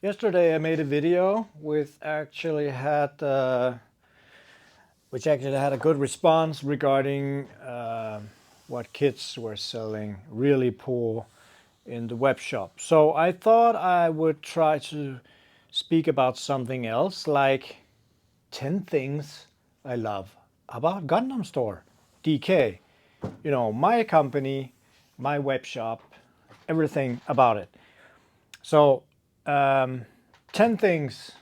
Yesterday I made a video which actually had a good response regarding what kids were selling really poor in the web shop. So I thought I would try to speak about something else, like 10 things I love about Gundam-Store.dk. You know, my company, my web shop, everything about it. So 10 things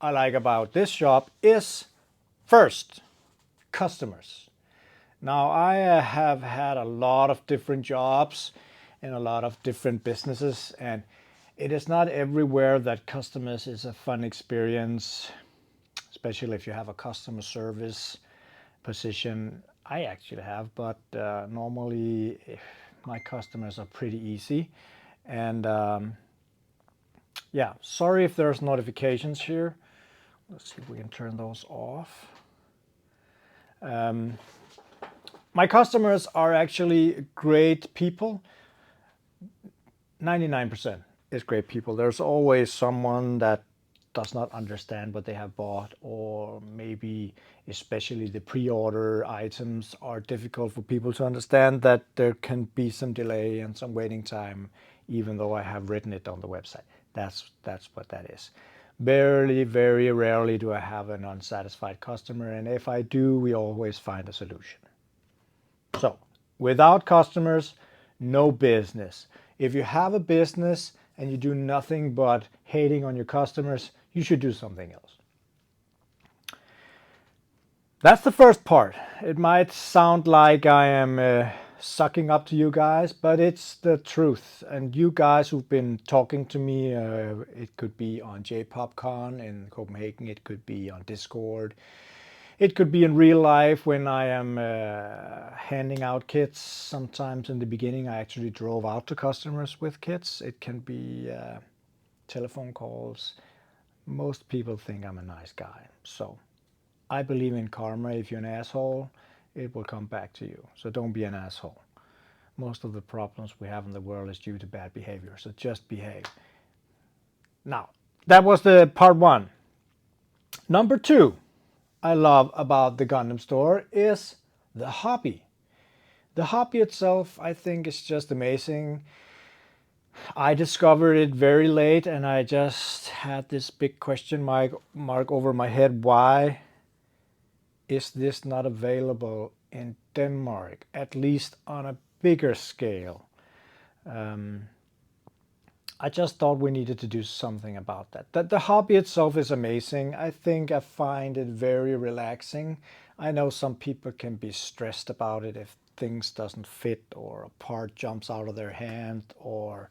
I like about this shop is, first, customers. Now, I have had a lot of different jobs and a lot of different businesses, and it is not everywhere that customers is a fun experience, especially if you have a customer service position. I actually have, but normally my customers are pretty easy. And yeah, sorry if there's notifications here. Let's see if we can turn those off. My customers are actually great people. 99% is great people. There's always someone that does not understand what they have bought, or maybe especially the pre-order items are difficult for people to understand, that there can be some delay and some waiting time, even though I have written it on the website. That's what that is. Very rarely do I have an unsatisfied customer, and if I do, we always find a solution. So, without customers, no business. If you have a business and you do nothing but hating on your customers, you should do something else. That's the first part. It might sound like I am sucking up to you guys, but it's the truth. And you guys who've been talking to me, it could be on JPopCon in Copenhagen, it could be on Discord, it could be in real life when I am handing out kits. Sometimes in the beginning I actually drove out to customers with kits. It can be telephone calls. Most people think I'm a nice guy. So I believe in karma. If you're an asshole, it will come back to you. So don't be an asshole. Most of the problems we have in the world is due to bad behavior. So just behave. Now, that was the part one. Number two I love about the Gundam store is the hobby. The hobby itself, I think, is just amazing. I discovered it very late, and I just had this big question mark over my head. Why is this not available in Denmark, at least on a bigger scale? I just thought we needed to do something about that. The hobby itself is amazing. I think I find it very relaxing. I know some people can be stressed about it if things doesn't fit, or a part jumps out of their hand, or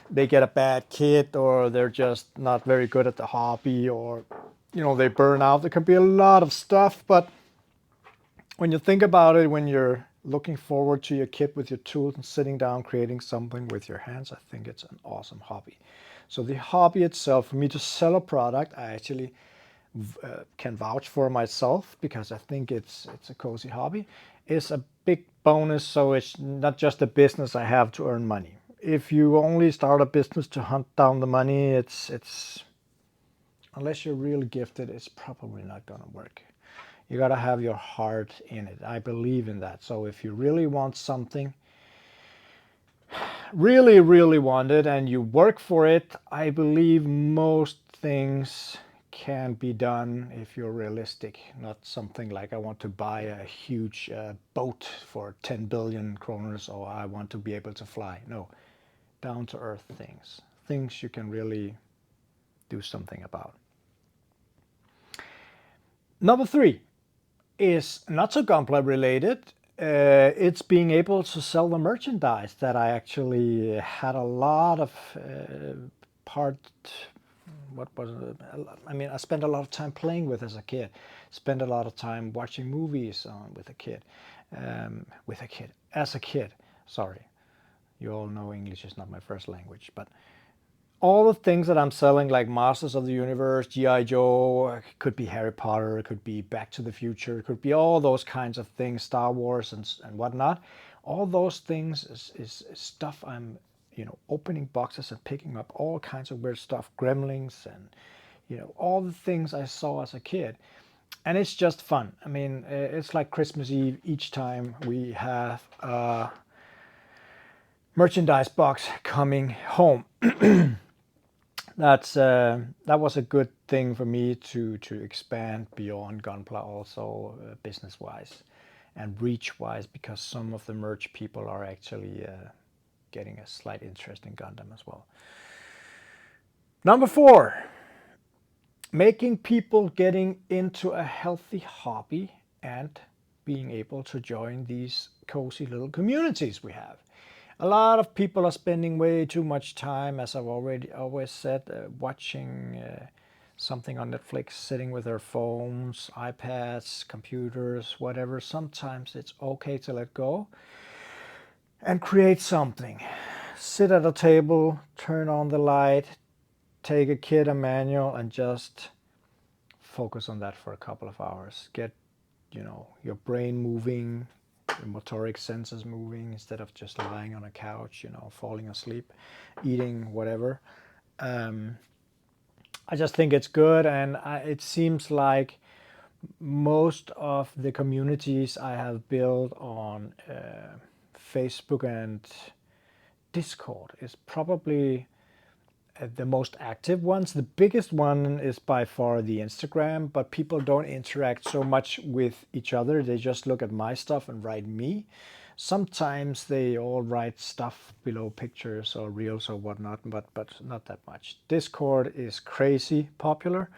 they get a bad kit, or they're just not very good at the hobby, or they burn out. There can be a lot of stuff, but when you think about it, when you're looking forward to your kit with your tools and sitting down creating something with your hands, I think it's an awesome hobby. So the hobby itself, for me to sell a product, I actually can vouch for myself, because I think it's a cozy hobby, is a big bonus. So it's not just a business I have to earn money. If you only start a business to hunt down the money, it's unless you're really gifted, it's probably not going to work. You got to have your heart in it. I believe in that. So if you really want something, really want it, and you work for it, I believe most things can be done if you're realistic. Not something like, I want to buy a huge boat for 10 billion kroners, or I want to be able to fly. No, down to earth things. Things you can really do something about. Number three is not so Gunpla related. It's being able to sell the merchandise that I actually had a lot of I spent a lot of time playing with as a kid. Spent a lot of time watching movies as a kid. Sorry, you all know English is not my first language, but all the things that I'm selling, like Masters of the Universe, G.I. Joe, it could be Harry Potter, it could be Back to the Future, it could be all those kinds of things, Star Wars and whatnot. All those things is stuff I'm opening boxes and picking up all kinds of weird stuff, gremlins and, all the things I saw as a kid. And it's just fun. I mean, it's like Christmas Eve each time we have a merchandise box coming home. That was a good thing for me to expand beyond Gunpla also business wise and reach wise, because some of the merch people are actually getting a slight interest in Gundam as well. Number 4, making people getting into a healthy hobby and being able to join these cozy little communities we have. A lot of people are spending way too much time, as I've always said, watching something on Netflix, sitting with their phones, iPads, computers, whatever. Sometimes it's okay to let go and create something. Sit at a table, turn on the light, take a kid a manual, and just focus on that for a couple of hours. Get, your brain moving, your motoric senses moving, instead of just lying on a couch, falling asleep, eating whatever. I just think it's good, and it seems like most of the communities I have built on Facebook and Discord is probably the most active ones. The biggest one is by far the Instagram, but people don't interact so much with each other. They just look at my stuff and write me. Sometimes they all write stuff below pictures or reels or whatnot, but not that much. Discord is crazy popular.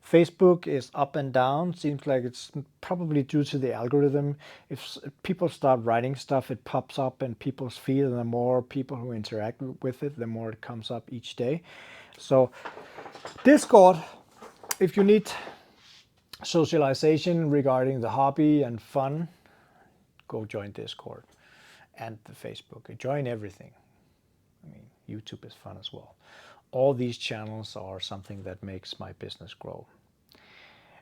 Facebook is up and down. Seems like it's probably due to the algorithm. If people start writing stuff, it pops up in people's feed, and the more people who interact with it, the more it comes up each day. So Discord, if you need socialization regarding the hobby and fun, go join Discord and the Facebook. Join everything. I mean, YouTube is fun as well. All these channels are something that makes my business grow.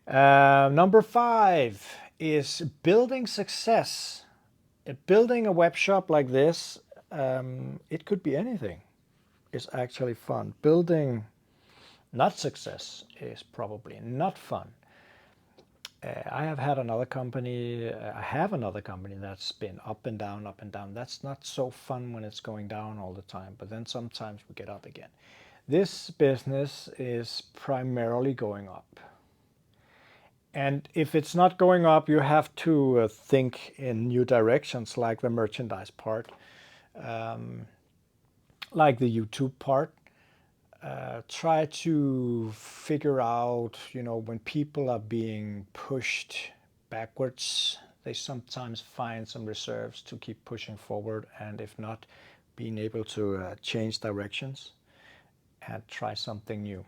Number 5 is building success. Building a web shop like this, it could be anything. It's actually fun. Building not success is probably not fun. I have another company that's been up and down, up and down. That's not so fun when it's going down all the time, but then sometimes we get up again. This business is primarily going up. And if it's not going up, you have to think in new directions, like the merchandise part, like the YouTube part. Try to figure out, when people are being pushed backwards, they sometimes find some reserves to keep pushing forward, and if not, being able to change directions and try something new.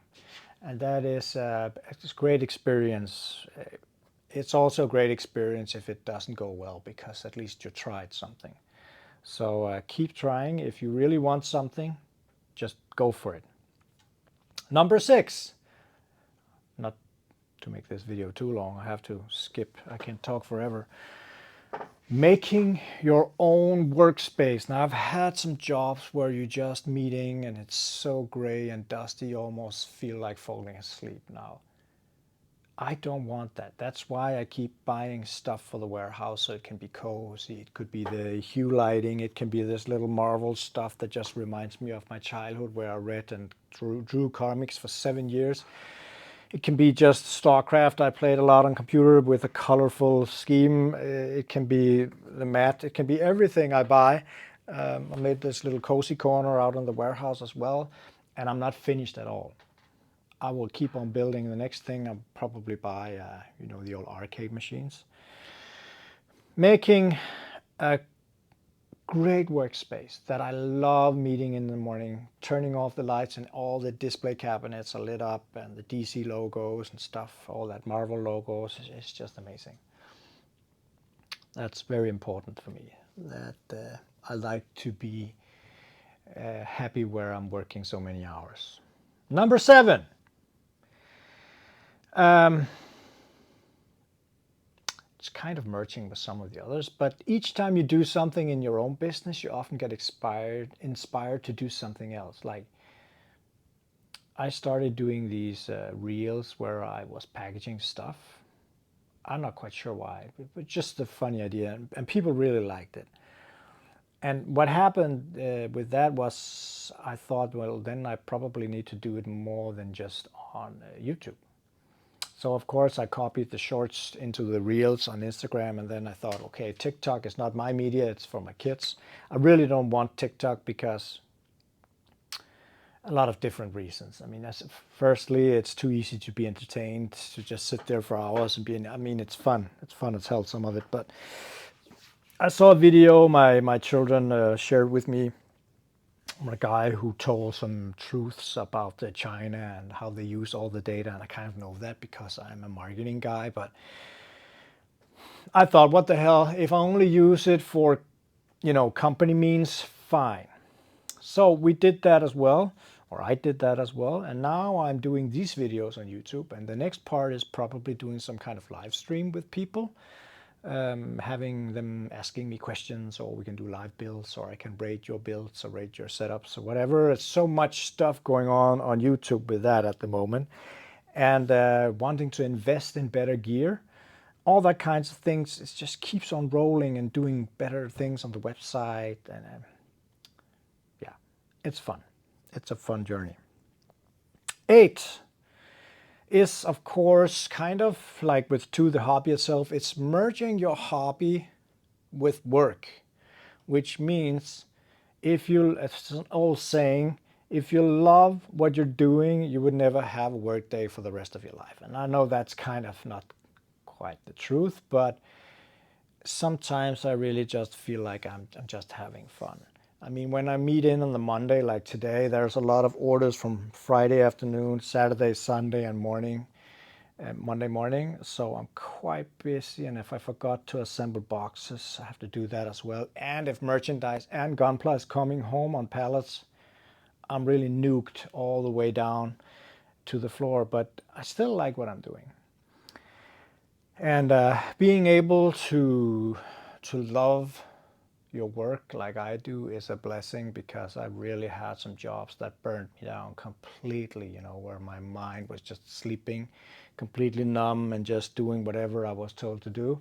And that is it's a great experience. It's also a great experience if it doesn't go well, because at least you tried something. So keep trying. If you really want something, just go for it. Number 6, not to make this video too long, I have to skip, I can talk forever. Making your own workspace. Now, I've had some jobs where you're just meeting and it's so gray and dusty, you almost feel like falling asleep now. I don't want that. That's why I keep buying stuff for the warehouse, so it can be cozy. It could be the hue lighting. It can be this little Marvel stuff that just reminds me of my childhood, where I read and drew comics for 7 years. It can be just StarCraft. I played a lot on computer with a colorful scheme. It can be the mat. It can be everything I buy. I made this little cozy corner out in the warehouse as well, and I'm not finished at all. I will keep on building. The next thing I'll probably buy, the old arcade machines. Making a great workspace that I love meeting in the morning, turning off the lights and all the display cabinets are lit up, and the DC logos and stuff, all that Marvel logos, it's just amazing. That's very important for me, that I like to be happy where I'm working so many hours. Number 7. It's kind of merging with some of the others. But each time you do something in your own business, you often get inspired to do something else. Like I started doing these reels where I was packaging stuff. I'm not quite sure why, but just a funny idea, and people really liked it. And what happened with that was I thought, well, then I probably need to do it more than just on YouTube. So of course I copied the shorts into the reels on Instagram, and then I thought, okay, TikTok is not my media, it's for my kids. I really don't want TikTok because a lot of different reasons. I mean, firstly, it's too easy to be entertained, to just sit there for hours and I mean, it's fun. It's fun as hell, some of it, but I saw a video my children shared with me from a guy who told some truths about China and how they use all the data, and I kind of know that because I'm a marketing guy, but I thought, what the hell, if I only use it for, company means, fine. So we did that as well, or I did that as well, and now I'm doing these videos on YouTube, and the next part is probably doing some kind of live stream with people. Having them asking me questions, or we can do live builds, or I can rate your builds or rate your setups or whatever. It's so much stuff going on YouTube with that at the moment, and wanting to invest in better gear, all that kinds of things. It just keeps on rolling and doing better things on the website, and yeah, it's fun. It's a fun journey. 8 is, of course, kind of like with the hobby itself. It's merging your hobby with work, which means it's an old saying, if you love what you're doing, you would never have a work day for the rest of your life. And I know that's kind of not quite the truth, but sometimes I really just feel like I'm just having fun. I mean, when I meet in on the Monday, like today, there's a lot of orders from Friday afternoon, Saturday, Sunday, and Monday morning. So I'm quite busy, and if I forgot to assemble boxes, I have to do that as well. And if merchandise and Gunpla is coming home on pallets, I'm really nuked all the way down to the floor, but I still like what I'm doing. And being able to love your work like I do is a blessing, because I really had some jobs that burned me down completely, where my mind was just sleeping, completely numb, and just doing whatever I was told to do.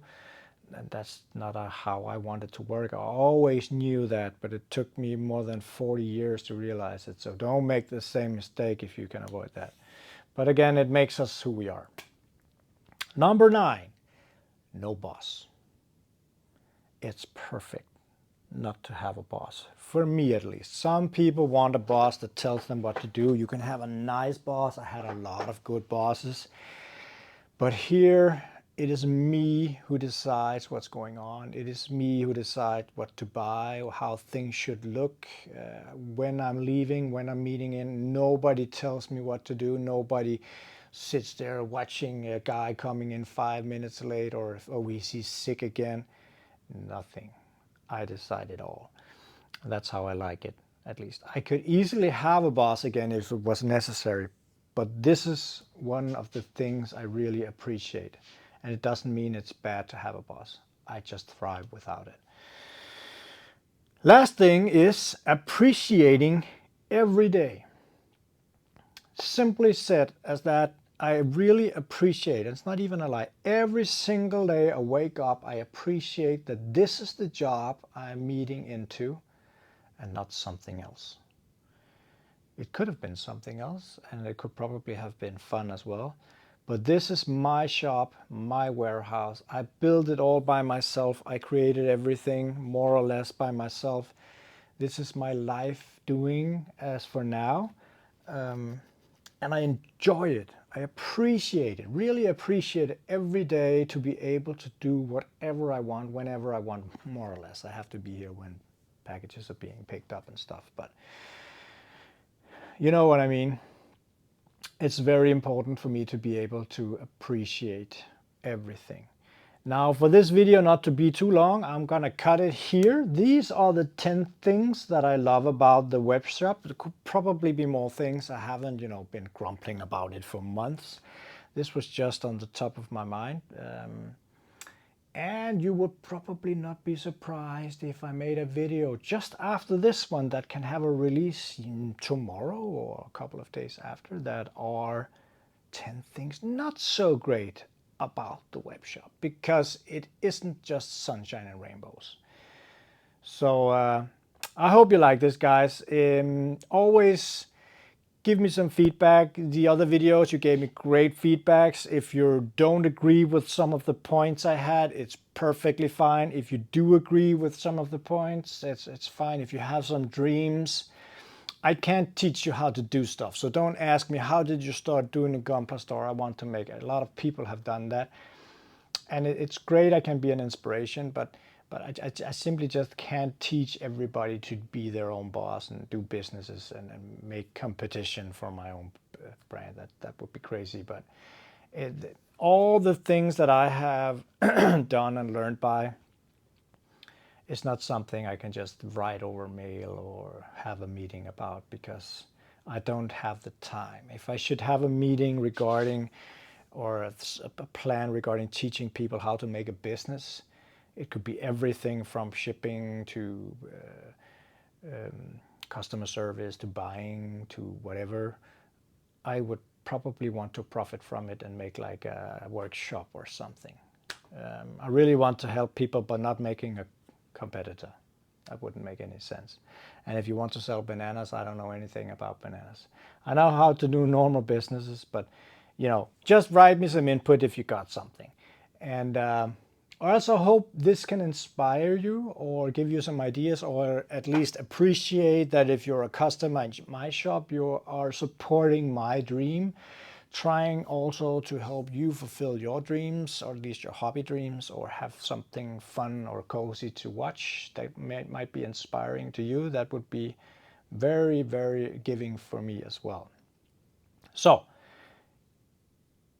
And that's not how I wanted to work. I always knew that, but it took me more than 40 years to realize it. So don't make the same mistake if you can avoid that. But again, it makes us who we are. Number 9, no boss. It's perfect not to have a boss, for me at least. Some people want a boss that tells them what to do. You can have a nice boss. I had a lot of good bosses, but here it is me who decides what's going on. It is me who decides what to buy or how things should look. When I'm leaving, when I'm meeting in, nobody tells me what to do. Nobody sits there watching a guy coming in 5 minutes late, or if he's sick again. Nothing. I decide it all. That's how I like it, at least. I could easily have a boss again if it was necessary, but this is one of the things I really appreciate. And it doesn't mean it's bad to have a boss. I just thrive without it. Last thing is appreciating every day. Simply said as that, I really appreciate, it's not even a lie, every single day I wake up, I appreciate that this is the job I'm meeting into and not something else. It could have been something else, and it could probably have been fun as well. But this is my shop, my warehouse. I built it all by myself. I created everything more or less by myself. This is my life doing as for now. And I enjoy it. I appreciate it, really appreciate it every day, to be able to do whatever I want, whenever I want, more or less. I have to be here when packages are being picked up and stuff, but you know what I mean. It's very important for me to be able to appreciate everything. Now, for this video not to be too long, I'm gonna cut it here. These are the 10 things that I love about the web shop. There could probably be more things. I haven't, been grumbling about it for months. This was just on the top of my mind. And you would probably not be surprised if I made a video just after this one that can have a release tomorrow or a couple of days after that are 10 things not so great about the web shop, because it isn't just sunshine and rainbows. So I hope you like this, guys. Always give me some feedback. The other videos, you gave me great feedbacks. If you don't agree with some of the points I had, it's perfectly fine. If you do agree with some of the points, it's fine. If you have some dreams, I can't teach you how to do stuff. So don't ask me, how did you start doing a Gunpla store? I want to make it. A lot of people have done that. And it's great. I can be an inspiration, but I simply just can't teach everybody to be their own boss and do businesses and make competition for my own brand. That would be crazy. But all the things that I have done and learned by, it's not something I can just write over mail or have a meeting about, because I don't have the time. If I should have a meeting regarding or a plan regarding teaching people how to make a business, it could be everything from shipping to customer service to buying to whatever. I would probably want to profit from it and make like a workshop or something. I really want to help people, but not making a competitor. That wouldn't make any sense. And if you want to sell bananas, I don't know anything about bananas. I know how to do normal businesses, but just write me some input if you got something. And I also hope this can inspire you or give you some ideas, or at least appreciate that if you're a customer in my shop, you are supporting my dream, trying also to help you fulfill your dreams, or at least your hobby dreams, or have something fun or cozy to watch that might be inspiring to you. That would be very, very giving for me as well. So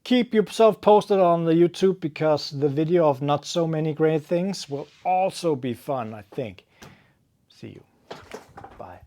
keep yourself posted on the YouTube, because the video of not so many great things will also be fun, I think. See you. Bye.